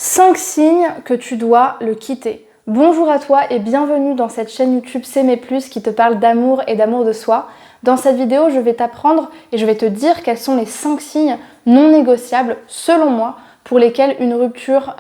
5 signes que tu dois le quitter. Bonjour à toi et bienvenue dans cette chaîne YouTube S'aimer plus qui te parle d'amour et d'amour de soi. Dans cette vidéo, je vais t'apprendre et je vais te dire quels sont les 5 signes non négociables, selon moi, pour lesquels une rupture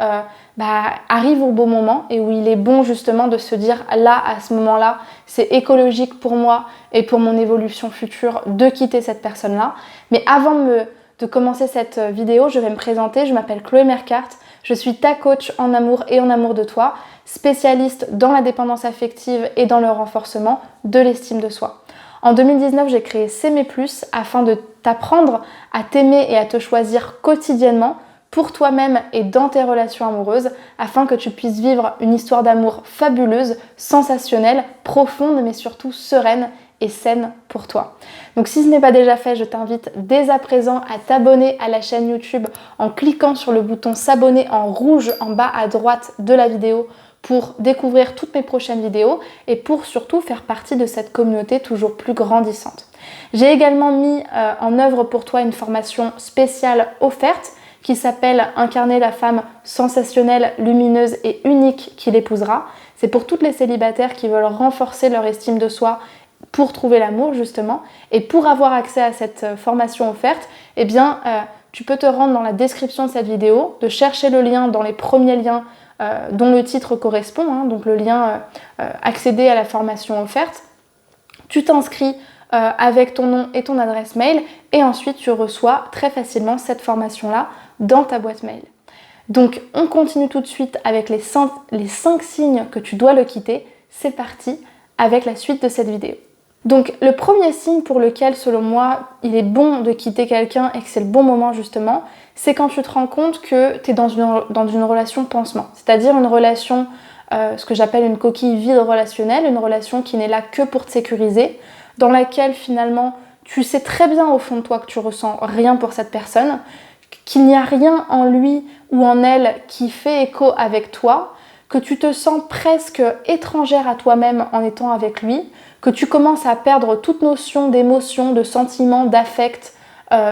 arrive au bon moment et où il est bon justement de se dire là, à ce moment-là, c'est écologique pour moi et pour mon évolution future de quitter cette personne-là. Mais avant de commencer cette vidéo, je vais me présenter. Je m'appelle Chloé Mercart. Je suis ta coach en amour et en amour de toi, spécialiste dans la dépendance affective et dans le renforcement de l'estime de soi. En 2019, j'ai créé S'aimer plus afin de t'apprendre à t'aimer et à te choisir quotidiennement pour toi-même et dans tes relations amoureuses afin que tu puisses vivre une histoire d'amour fabuleuse, sensationnelle, profonde mais surtout sereine et saine pour toi. Donc si ce n'est pas déjà fait, je t'invite dès à présent à t'abonner à la chaîne YouTube en cliquant sur le bouton s'abonner en rouge en bas à droite de la vidéo pour découvrir toutes mes prochaines vidéos et pour surtout faire partie de cette communauté toujours plus grandissante. J'ai également mis en œuvre pour toi une formation spéciale offerte qui s'appelle « Incarner la femme sensationnelle, lumineuse et unique qui l'épousera ». C'est pour toutes les célibataires qui veulent renforcer leur estime de soi pour trouver l'amour justement. Et pour avoir accès à cette formation offerte, tu peux te rendre dans la description de cette vidéo, de chercher le lien dans les premiers liens dont le titre correspond, donc le lien accéder à la formation offerte. Tu t'inscris avec ton nom et ton adresse mail et ensuite tu reçois très facilement cette formation-là dans ta boîte mail. Donc on continue tout de suite avec les 5 signes que tu dois le quitter. C'est parti avec la suite de cette vidéo. Donc le premier signe pour lequel selon moi il est bon de quitter quelqu'un et que c'est le bon moment justement, c'est quand tu te rends compte que tu es dans une relation pansement, c'est-à-dire une relation, ce que j'appelle une coquille vide relationnelle, une relation qui n'est là que pour te sécuriser, dans laquelle finalement tu sais très bien au fond de toi que tu ressens rien pour cette personne, qu'il n'y a rien en lui ou en elle qui fait écho avec toi, que tu te sens presque étrangère à toi-même en étant avec lui, que tu commences à perdre toute notion d'émotion, de sentiment, d'affect.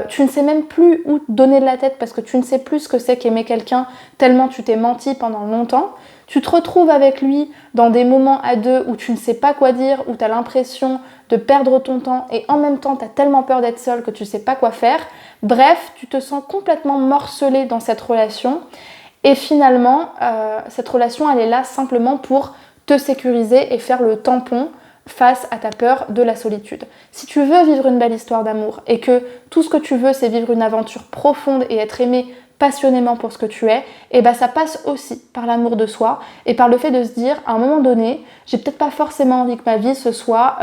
Tu ne sais même plus où te donner de la tête parce que tu ne sais plus ce que c'est qu'aimer quelqu'un tellement tu t'es menti pendant longtemps. Tu te retrouves avec lui dans des moments à deux où tu ne sais pas quoi dire, où tu as l'impression de perdre ton temps et en même temps tu as tellement peur d'être seule que tu ne sais pas quoi faire. Bref, tu te sens complètement morcelée dans cette relation et finalement cette relation elle est là simplement pour te sécuriser et faire le tampon face à ta peur de la solitude. Si tu veux vivre une belle histoire d'amour et que tout ce que tu veux c'est vivre une aventure profonde et être aimé passionnément pour ce que tu es, et ça passe aussi par l'amour de soi et par le fait de se dire à un moment donné, j'ai peut-être pas forcément envie que ma vie ce soit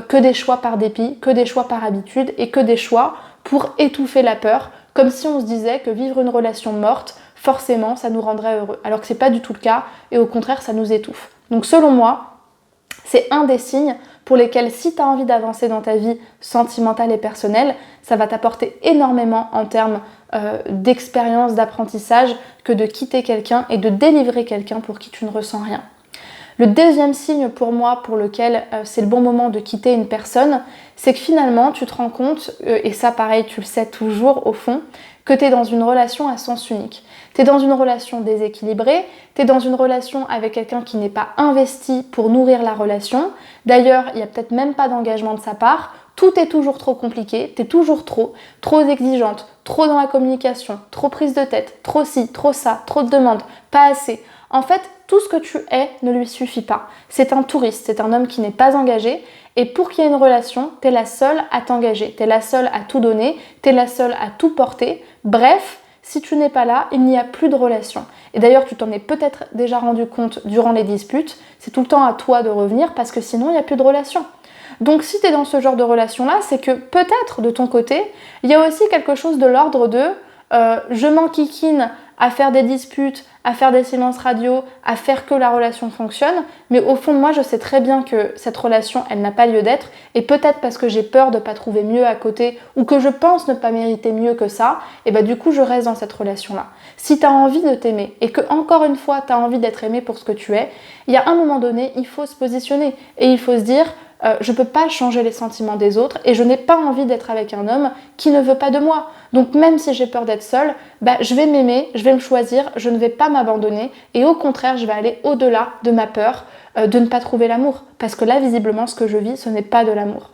que des choix par dépit, que des choix par habitude et que des choix pour étouffer la peur, comme si on se disait que vivre une relation morte, forcément ça nous rendrait heureux, alors que c'est pas du tout le cas et au contraire ça nous étouffe. Donc selon moi, c'est un des signes pour lesquels si tu as envie d'avancer dans ta vie sentimentale et personnelle, ça va t'apporter énormément en termes d'expérience, d'apprentissage que de quitter quelqu'un et de délivrer quelqu'un pour qui tu ne ressens rien. Le deuxième signe pour moi pour lequel c'est le bon moment de quitter une personne, c'est que finalement tu te rends compte, et ça pareil tu le sais toujours au fond, que tu es dans une relation à sens unique. Tu es dans une relation déséquilibrée, tu es dans une relation avec quelqu'un qui n'est pas investi pour nourrir la relation. D'ailleurs, il n'y a peut-être même pas d'engagement de sa part. Tout est toujours trop compliqué, tu es toujours trop exigeante, trop dans la communication, trop prise de tête, trop ci, trop ça, trop de demandes, pas assez. En fait, tout ce que tu es ne lui suffit pas. C'est un touriste, c'est un homme qui n'est pas engagé. Et pour qu'il y ait une relation, tu es la seule à t'engager, tu es la seule à tout donner, tu es la seule à tout porter. Bref, si tu n'es pas là, il n'y a plus de relation. Et d'ailleurs, tu t'en es peut-être déjà rendu compte durant les disputes. C'est tout le temps à toi de revenir parce que sinon, il n'y a plus de relation. Donc si tu es dans ce genre de relation-là, c'est que peut-être de ton côté, il y a aussi quelque chose de l'ordre de je m'enquiquine à faire des disputes, à faire des silences radio, à faire que la relation fonctionne, mais au fond de moi, je sais très bien que cette relation, elle n'a pas lieu d'être, et peut-être parce que j'ai peur de ne pas trouver mieux à côté, ou que je pense ne pas mériter mieux que ça, et du coup, je reste dans cette relation-là. Si tu as envie de t'aimer, et que encore une fois, tu as envie d'être aimé pour ce que tu es, il y a un moment donné, il faut se positionner, et il faut se dire, je peux pas changer les sentiments des autres et je n'ai pas envie d'être avec un homme qui ne veut pas de moi. Donc même si j'ai peur d'être seule, je vais m'aimer, je vais me choisir, je ne vais pas m'abandonner et au contraire, je vais aller au-delà de ma peur de ne pas trouver l'amour. Parce que là, visiblement, ce que je vis, ce n'est pas de l'amour.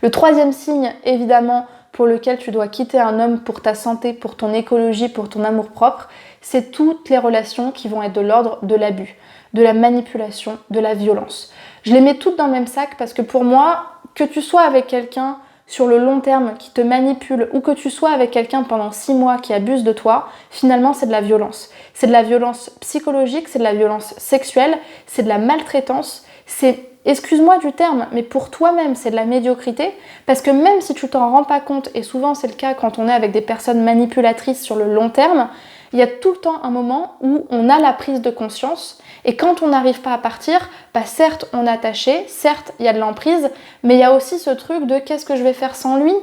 Le troisième signe, évidemment, pour lequel tu dois quitter un homme pour ta santé, pour ton écologie, pour ton amour-propre, c'est toutes les relations qui vont être de l'ordre de l'abus, de la manipulation, de la violence. Je les mets toutes dans le même sac parce que pour moi, que tu sois avec quelqu'un sur le long terme qui te manipule ou que tu sois avec quelqu'un pendant 6 mois qui abuse de toi, finalement c'est de la violence. C'est de la violence psychologique, c'est de la violence sexuelle, c'est de la maltraitance, c'est, excuse-moi du terme, mais pour toi-même c'est de la médiocrité parce que même si tu t'en rends pas compte, et souvent c'est le cas quand on est avec des personnes manipulatrices sur le long terme, il y a tout le temps un moment où on a la prise de conscience et quand on n'arrive pas à partir, certes on est attaché, certes il y a de l'emprise, mais il y a aussi ce truc de qu'est-ce que je vais faire sans lui,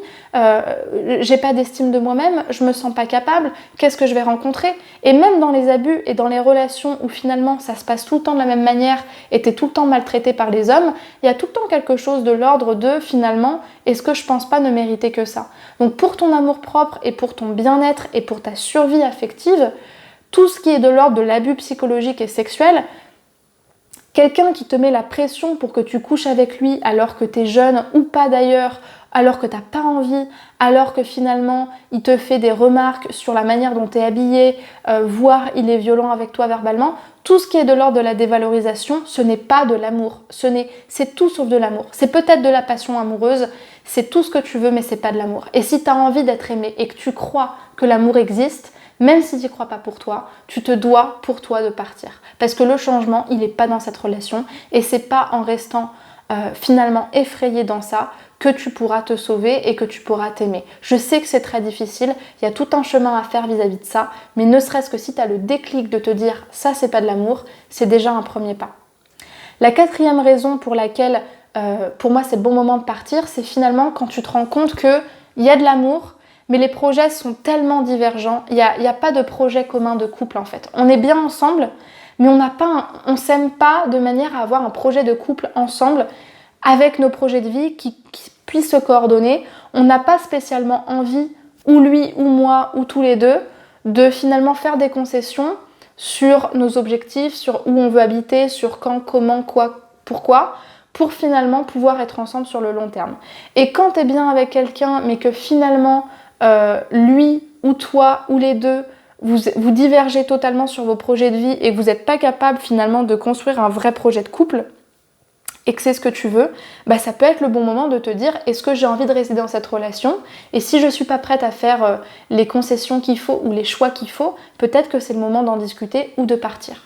j'ai pas d'estime de moi-même, je me sens pas capable, qu'est-ce que je vais rencontrer? Et même dans les abus et dans les relations où finalement ça se passe tout le temps de la même manière et t'es tout le temps maltraité par les hommes, il y a tout le temps quelque chose de l'ordre de finalement, est-ce que je pense pas ne mériter que ça? Donc pour ton amour propre et pour ton bien-être et pour ta survie affective, tout ce qui est de l'ordre de l'abus psychologique et sexuel, quelqu'un qui te met la pression pour que tu couches avec lui alors que tu es jeune ou pas d'ailleurs, alors que tu n'as pas envie, alors que finalement il te fait des remarques sur la manière dont tu es habillé, voire il est violent avec toi verbalement, tout ce qui est de l'ordre de la dévalorisation, ce n'est pas de l'amour, c'est tout sauf de l'amour. C'est peut-être de la passion amoureuse, c'est tout ce que tu veux mais c'est pas de l'amour. Et si tu as envie d'être aimé et que tu crois que l'amour existe, même si tu n'y crois pas pour toi, tu te dois pour toi de partir. Parce que le changement, il n'est pas dans cette relation et c'est pas en restant finalement effrayé dans ça que tu pourras te sauver et que tu pourras t'aimer. Je sais que c'est très difficile, il y a tout un chemin à faire vis-à-vis de ça, mais ne serait-ce que si tu as le déclic de te dire « ça c'est pas de l'amour », c'est déjà un premier pas. La quatrième raison pour laquelle pour moi c'est le bon moment de partir, c'est finalement quand tu te rends compte qu'il y a de l'amour, mais les projets sont tellement divergents, il n'y a pas de projet commun de couple en fait. On est bien ensemble, mais on s'aime pas de manière à avoir un projet de couple ensemble avec nos projets de vie qui puissent se coordonner. On n'a pas spécialement envie, ou lui ou moi, ou tous les deux, de finalement faire des concessions sur nos objectifs, sur où on veut habiter, sur quand, comment, quoi, pourquoi, pour finalement pouvoir être ensemble sur le long terme. Et quand tu es bien avec quelqu'un, mais que finalement lui ou toi ou les deux, vous divergez totalement sur vos projets de vie et que vous n'êtes pas capable finalement de construire un vrai projet de couple et que c'est ce que tu veux, ça peut être le bon moment de te dire est-ce que j'ai envie de rester dans cette relation et si je ne suis pas prête à faire les concessions qu'il faut ou les choix qu'il faut, peut-être que c'est le moment d'en discuter ou de partir.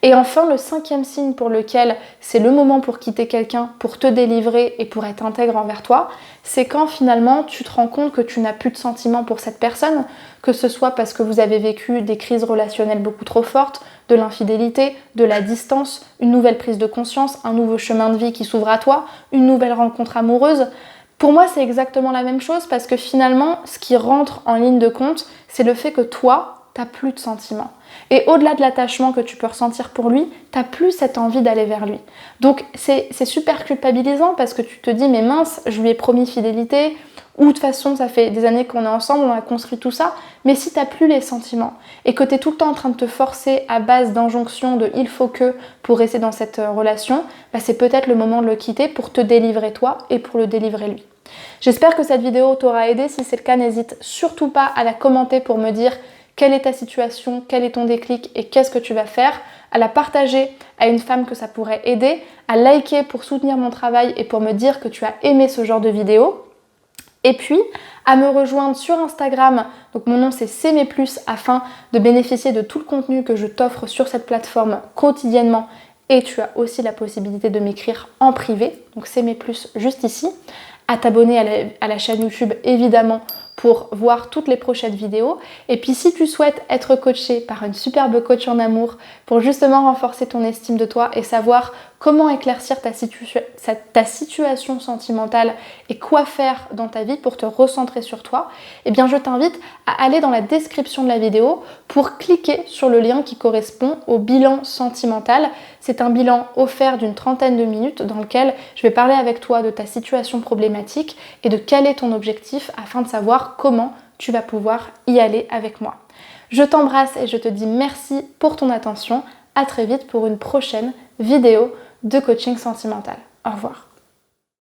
Et enfin, le cinquième signe pour lequel c'est le moment pour quitter quelqu'un, pour te délivrer et pour être intègre envers toi, c'est quand finalement tu te rends compte que tu n'as plus de sentiments pour cette personne, que ce soit parce que vous avez vécu des crises relationnelles beaucoup trop fortes, de l'infidélité, de la distance, une nouvelle prise de conscience, un nouveau chemin de vie qui s'ouvre à toi, une nouvelle rencontre amoureuse. Pour moi, c'est exactement la même chose parce que finalement, ce qui rentre en ligne de compte, c'est le fait que toi, t'as plus de sentiments. Et au-delà de l'attachement que tu peux ressentir pour lui, t'as plus cette envie d'aller vers lui. Donc c'est super culpabilisant parce que tu te dis mais mince, je lui ai promis fidélité, ou de toute façon ça fait des années qu'on est ensemble, on a construit tout ça, mais si t'as plus les sentiments et que t'es tout le temps en train de te forcer à base d'injonctions de il faut que pour rester dans cette relation, c'est peut-être le moment de le quitter pour te délivrer toi et pour le délivrer lui. J'espère que cette vidéo t'aura aidé, si c'est le cas n'hésite surtout pas à la commenter pour me dire quelle est ta situation, quel est ton déclic et qu'est-ce que tu vas faire, à la partager à une femme que ça pourrait aider, à liker pour soutenir mon travail et pour me dire que tu as aimé ce genre de vidéo. Et puis, à me rejoindre sur Instagram, donc mon nom c'est CMePlus, afin de bénéficier de tout le contenu que je t'offre sur cette plateforme quotidiennement. Et tu as aussi la possibilité de m'écrire en privé, donc CMePlus juste ici. À t'abonner à la chaîne YouTube évidemment pour voir toutes les prochaines vidéos. Et puis si tu souhaites être coaché par une superbe coach en amour pour justement renforcer ton estime de toi et savoir comment éclaircir ta situation sentimentale et quoi faire dans ta vie pour te recentrer sur toi, eh bien je t'invite à aller dans la description de la vidéo pour cliquer sur le lien qui correspond au bilan sentimental. C'est un bilan offert d'une 30aine de minutes dans lequel je vais parler avec toi de ta situation problématique et de quel est ton objectif afin de savoir comment tu vas pouvoir y aller avec moi. Je t'embrasse et je te dis merci pour ton attention. À très vite pour une prochaine vidéo de coaching sentimental. Au revoir.